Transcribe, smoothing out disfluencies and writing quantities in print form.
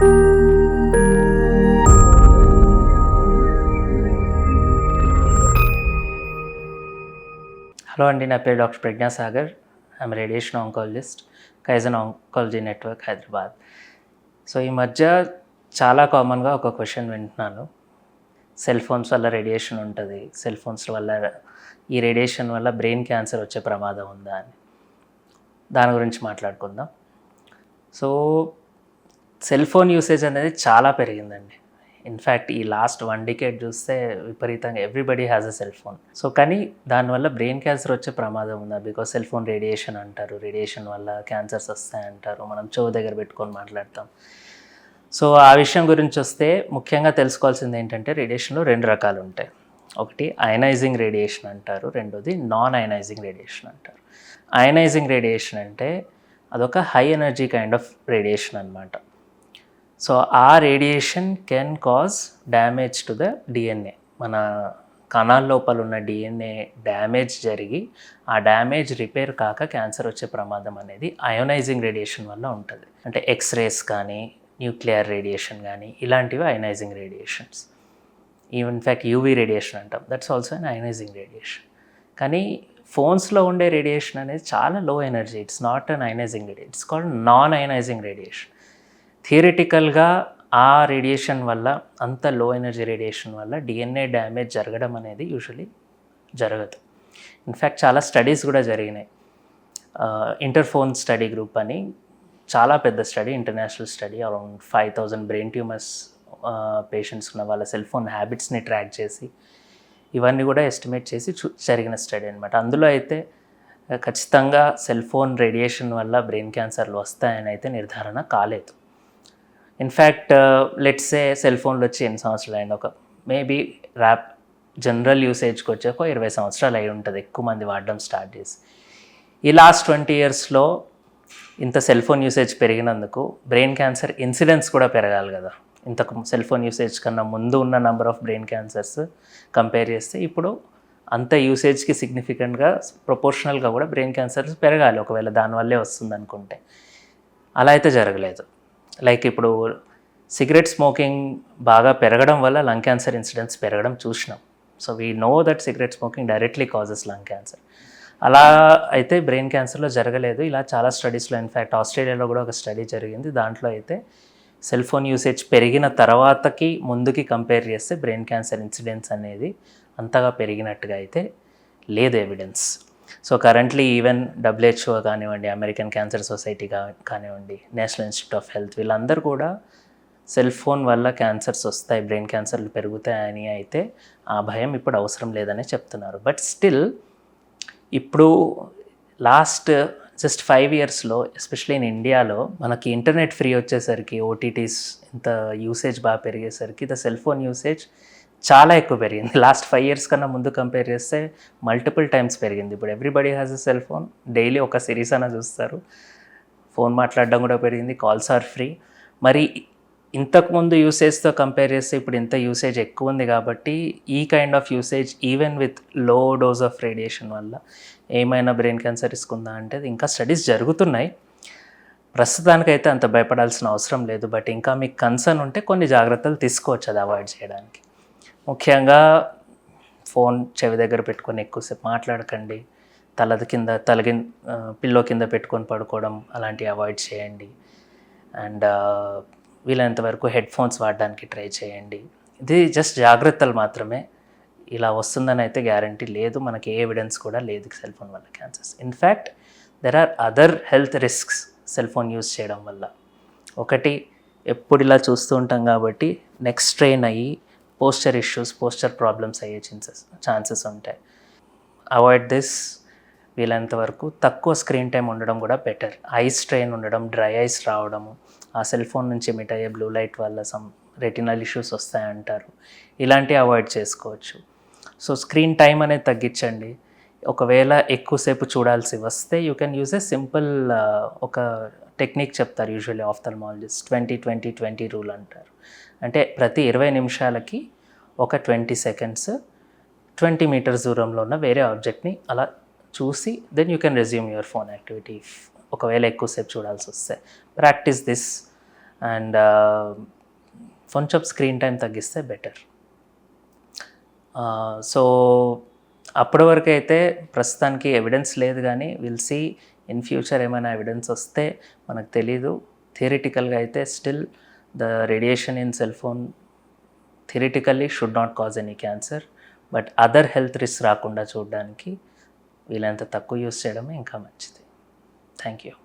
Hello అండి, నా పేరు doctor Pragya Sagar. I'm radiation oncologist, Kaizen oncology network, Hyderabad. So ఈ మధ్య చాలా కామన్గా ఒక క్వశ్చన్ వింటున్నాను, సెల్ ఫోన్స్ వల్ల రేడియేషన్ ఉంటుంది, సెల్ ఫోన్స్ వల్ల ఈ రేడియేషన్ వల్ల బ్రెయిన్ క్యాన్సర్ వచ్చే ప్రమాదం ఉందా అని. దాని గురించి మాట్లాడుకుందాం. సో సెల్ ఫోన్ యూసేజ్ అనేది చాలా పెరిగిందండి. ఇన్ఫ్యాక్ట్ ఈ లాస్ట్ 1 decade చూస్తే విపరీతంగా everybody has a cell phone. So కానీ దానివల్ల బ్రెయిన్ క్యాన్సర్ వచ్చే ప్రమాదం ఉందా? బికాజ్ సెల్ ఫోన్ రేడియేషన్ అంటారు, రేడియేషన్ వల్ల క్యాన్సర్స్ వస్తాయంటారు, మనం చెవు దగ్గర పెట్టుకొని మాట్లాడతాం. సో ఆ విషయం గురించి వస్తే ముఖ్యంగా తెలుసుకోవాల్సింది ఏంటంటే, రేడియేషన్లో 2 రకాలు ఉంటాయి. ఒకటి అయనైజింగ్ రేడియేషన్ అంటారు, రెండోది నాన్ అయనైజింగ్ రేడియేషన్ అంటారు. అయనైజింగ్ రేడియేషన్ అంటే అదొక high energy kind of radiation అనమాట. సో ఆ radiation can cause damage to the DNA. మన కణాల లోపల ఉన్న డిఎన్ఏ డ్యామేజ్ జరిగి ఆ డ్యామేజ్ రిపేర్ కాక క్యాన్సర్ వచ్చే ప్రమాదం అనేది అయోనైజింగ్ రేడియేషన్ వల్ల ఉంటుంది. అంటే ఎక్స్రేస్ కానీ, న్యూక్లియర్ రేడియేషన్ కానీ, ఇలాంటివి ionising radiations. In fact UV radiation అంటాం, that's also un ionising radiation. కానీ ఫోన్స్లో ఉండే రేడియేషన్ అనేది చాలా low energy. It's not un ionising radiation, it's called non ionising radiation. థియరిటికల్గా ఆ రేడియేషన్ వల్ల, అంత లో ఎనర్జీ రేడియేషన్ వల్ల డిఎన్ఏ డ్యామేజ్ జరగడం అనేది యూజువలీ జరగదు. ఇన్ఫ్యాక్ట్ చాలా స్టడీస్ కూడా జరిగినాయి. ఇంటర్ఫోన్ స్టడీ గ్రూప్ అని చాలా పెద్ద study, international study, around 5,000 brain tumours patients ఉన్న వాళ్ళ సెల్ ఫోన్ హ్యాబిట్స్ని ట్రాక్ చేసి ఇవన్నీ కూడా ఎస్టిమేట్ చేసి జరిగిన స్టడీ అనమాట. అందులో అయితే ఖచ్చితంగా సెల్ ఫోన్ రేడియేషన్ వల్ల బ్రెయిన్ క్యాన్సర్లు వస్తాయని అయితే నిర్ధారణ కాలేదు. ఇన్ఫ్యాక్ట్ లెట్స్ సే సెల్ ఫోన్లు వచ్చి ఎన్ని సంవత్సరాలు అయింది, ఒక మేబీ జనరల్ యూసేజ్కి వచ్చి ఒక 20 సంవత్సరాలు అయి ఉంటుంది ఎక్కువ మంది వాడడం స్టార్ట్ చేసి. ఈ లాస్ట్ 20 yearsలో ఇంత సెల్ ఫోన్ యూసేజ్ పెరిగినందుకు బ్రెయిన్ క్యాన్సర్ ఇన్సిడెన్స్ కూడా పెరగాలి కదా. ఇంతకు సెల్ ఫోన్ యూసేజ్ కన్నా ముందు ఉన్న number of brain cancers compare చేస్తే ఇప్పుడు అంత యూసేజ్కి సిగ్నిఫికెంట్గా ప్రపోర్షనల్గా కూడా బ్రెయిన్ క్యాన్సర్స్ పెరగాలి, ఒకవేళ దానివల్లే వస్తుంది అనుకుంటే. అలా అయితే జరగలేదు. లైక్ ఇప్పుడు సిగరెట్ స్మోకింగ్ బాగా పెరగడం వల్ల లంగ్ క్యాన్సర్ ఇన్సిడెన్స్ పెరగడం చూసినాం. So we know that cigarette smoking directly causes lung cancer. అలా అయితే బ్రెయిన్ క్యాన్సర్లో జరగలేదు. ఇలా చాలా స్టడీస్లో, ఇన్ఫ్యాక్ట్ ఆస్ట్రేలియాలో కూడా ఒక స్టడీ జరిగింది. దాంట్లో అయితే సెల్ ఫోన్ యూసేజ్ పెరిగిన తర్వాతకి ముందుకి కంపేర్ చేస్తే బ్రెయిన్ క్యాన్సర్ ఇన్సిడెన్స్ అనేది అంతగా పెరిగినట్టుగా అయితే లేదు evidence. So currently even WHO కానివ్వండి, అమెరికన్ క్యాన్సర్ సొసైటీ కానివ్వండి, నేషనల్ ఇన్స్టిట్యూట్ ఆఫ్ హెల్త్, వీళ్ళందరూ కూడా సెల్ ఫోన్ వల్ల క్యాన్సర్స్ వస్తాయి, బ్రెయిన్ క్యాన్సర్లు పెరుగుతాయని అయితే ఆ భయం ఇప్పుడు అవసరం లేదని చెప్తున్నారు. బట్ స్టిల్ ఇప్పుడు లాస్ట్ జస్ట్ 5 yearsలో, ఎస్పెషల్లీ ఇన్ ఇండియాలో, మనకి ఇంటర్నెట్ ఫ్రీ వచ్చేసరికి, ఓటీటీస్ ఇంత యూసేజ్ బాగా పెరిగేసరికి ద సెల్ ఫోన్ యూసేజ్ చాలా ఎక్కువ పెరిగింది. లాస్ట్ 5 years కన్నా ముందు కంపేర్ చేస్తే మల్టిపుల్ టైమ్స్ పెరిగింది. ఇప్పుడు everybody has a cell phone, daily ఒక సిరీస్ అయినా చూస్తారు, ఫోన్ మాట్లాడడం కూడా పెరిగింది, కాల్స్ ఆర్ ఫ్రీ. మరి ఇంతకుముందు యూసేజ్తో కంపేర్ చేస్తే ఇప్పుడు ఇంత యూసేజ్ ఎక్కువ ఉంది కాబట్టి ఈ kind of usage even with low dose of radiation వల్ల ఏమైనా బ్రెయిన్ క్యాన్సర్ ఇస్తుందా అంటే ఇంకా స్టడీస్ జరుగుతున్నాయి. ప్రస్తుతానికైతే అంత భయపడాల్సిన అవసరం లేదు. బట్ ఇంకా మీకు కన్సర్న్ ఉంటే కొన్ని జాగ్రత్తలు తీసుకోవచ్చు అది అవాయిడ్ చేయడానికి. ముఖ్యంగా ఫోన్ చెవి దగ్గర పెట్టుకొని ఎక్కువసేపు మాట్లాడకండి, పిల్లో కింద పెట్టుకొని పడుకోవడం అలాంటివి అవాయిడ్ చేయండి. అండ్ వీలైనంత వరకు హెడ్ ఫోన్స్ వాడడానికి ట్రై చేయండి. ఇది జస్ట్ జాగ్రత్తలు మాత్రమే, ఇలా వస్తుందని అయితే గ్యారంటీ లేదు. మనకి ఏ ఎవిడెన్స్ కూడా లేదు సెల్ ఫోన్ వల్ల cancers. In fact there are other health risks cell phone use చేయడం వల్ల. ఒకటి, ఎప్పుడు ఇలా చూస్తూ ఉంటాం కాబట్టి నెక్ స్ట్రెయిన్ అయ్యి పోస్చర్ ఇష్యూస్, పోస్చర్ ప్రాబ్లమ్స్ అయ్యే ఛాన్సెస్ ఉంటాయి. Avoid this. వీలైనంత వరకు తక్కువ స్క్రీన్ టైం ఉండడం కూడా బెటర్. ఐ స్ట్రెయిన్ ఉండడం, డ్రై ఐస్ రావడము, ఆ సెల్ ఫోన్ నుంచి ఎమిట్ అయ్యే బ్లూ లైట్ వల్ల సమ్ రెటినల్ ఇష్యూస్ వస్తాయంటారు, ఇలాంటివి అవాయిడ్ చేసుకోవచ్చు. సో స్క్రీన్ టైం అనేది తగ్గించండి. ఒకవేళ ఎక్కువసేపు చూడాల్సి వస్తే you can use a simple ఒక టెక్నిక్ చెప్తారు యూజువల్లీ ఆఫ్థల్మాలజిస్ట్, 20-20-20 రూల్ అంటారు. అంటే ప్రతి 20 నిమిషాలకి ఒక 20 seconds 20 meters దూరంలో ఉన్న వేరే ఆబ్జెక్ట్ని అలా చూసి then you can resume your phone activity ఒకవేళ ఎక్కువసేపు చూడాల్సి వస్తే. ప్రాక్టీస్ దిస్ అండ్ కొంచెం స్క్రీన్ టైం తగ్గిస్తే బెటర్. సో అప్పటి వరకు అయితే ప్రస్తుతానికి ఎవిడెన్స్ లేదు, కానీ విల్ సీ ఇన్ ఫ్యూచర్ ఏమైనా ఎవిడెన్స్ వస్తే మనకు తెలీదు. థియరిటికల్గా అయితే still the radiation in cell phone theoretically should not cause any cancer, but other health risk రాకుండా చూడడానికి వీలైనంత తక్కువ యూస్ చేయడమే ఇంకా మంచిది. Thank you.